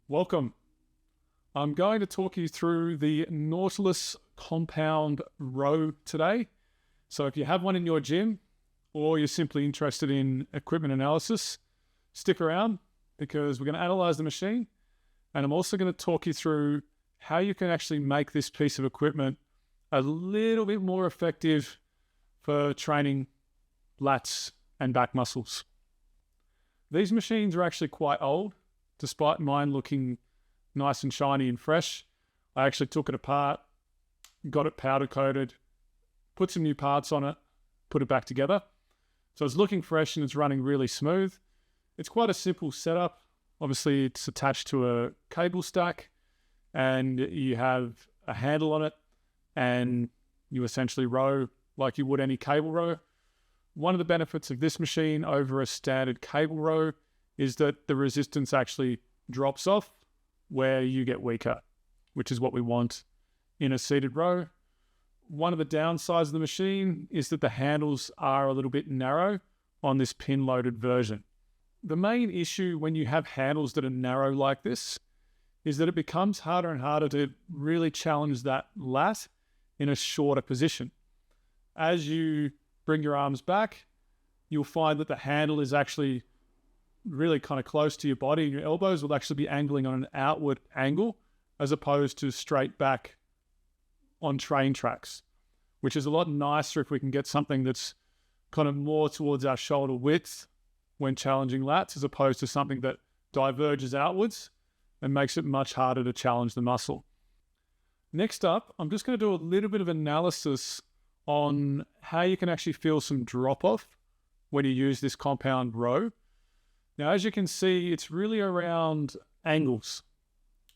Welcome. I'm going to talk you through the Nautilus Compound Row today. So if you have one in your gym or you're simply interested in equipment analysis, stick around because we're going to analyze the machine, and I'm also going to talk you through how you can actually make this piece of equipment a little bit more effective for training lats and back muscles. These machines are actually quite old, despite mine looking nice and shiny and fresh. I actually took it apart, got it powder coated, put some new parts on it, put it back together. So it's looking fresh and it's running really smooth. It's quite a simple setup. Obviously it's attached to a cable stack and you have a handle on it and you essentially row like you would any cable row. One of the benefits of this machine over a standard cable row is that the resistance actually drops off where you get weaker, which is what we want in a seated row. One of the downsides of the machine is that the handles are a little bit narrow on this pin-loaded version. The main issue when you have handles that are narrow like this is that it becomes harder and harder to really challenge that lat in a shorter position. As you bring your arms back, you'll find that the handle is actually really kind of close to your body, and your elbows will actually be angling on an outward angle as opposed to straight back on train tracks, which is a lot nicer if we can get something that's kind of more towards our shoulder width when challenging lats, as opposed to something that diverges outwards and makes it much harder to challenge the muscle. Next up, I'm just going to do a little bit of analysis on how you can actually feel some drop-off when you use this compound row. Now, as you can see, it's really around angles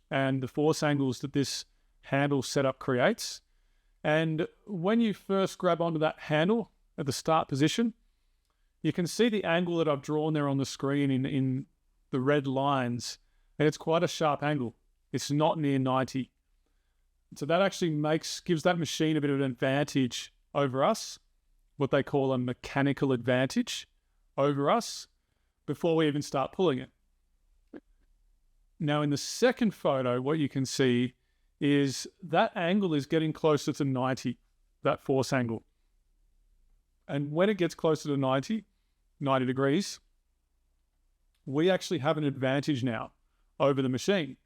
and the force angles that this handle setup creates. And when you first grab onto that handle at the start position, you can see the angle that I've drawn there on the screen in the red lines, and it's quite a sharp angle. It's not near 90. So that actually gives that machine a bit of an advantage over us, what they call a mechanical advantage over us, before we even start pulling it. Now in the second photo, what you can see is that angle is getting closer to 90, that force angle. And when it gets closer to 90 degrees, we actually have an advantage now over the machine.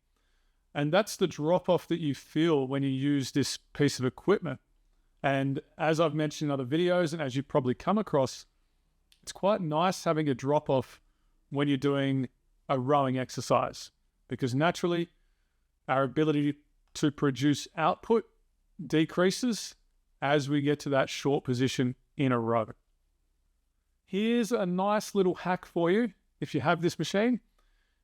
And that's the drop-off that you feel when you use this piece of equipment. And as I've mentioned in other videos, and as you've probably come across, it's quite nice having a drop-off when you're doing a rowing exercise, because naturally our ability to produce output decreases as we get to that short position in a row. Here's a nice little hack for you. If you have this machine,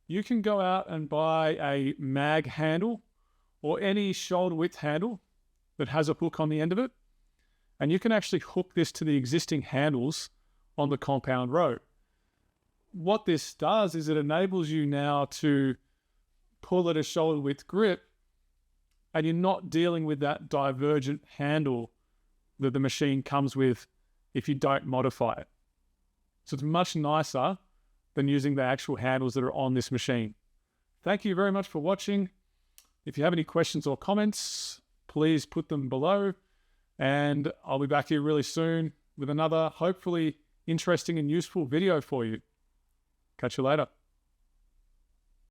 you can go out and buy a mag handle or any shoulder width handle that has a hook on the end of it, and you can actually hook this to the existing handles on the compound row. What this does is it enables you now to pull at a shoulder width grip, and you're not dealing with that divergent handle that the machine comes with if you don't modify it. So it's much nicer than using the actual handles that are on this machine. Thank you very much for watching. If you have any questions or comments, please put them below, and I'll be back here really soon with another hopefully interesting and useful video for you. Catch you later.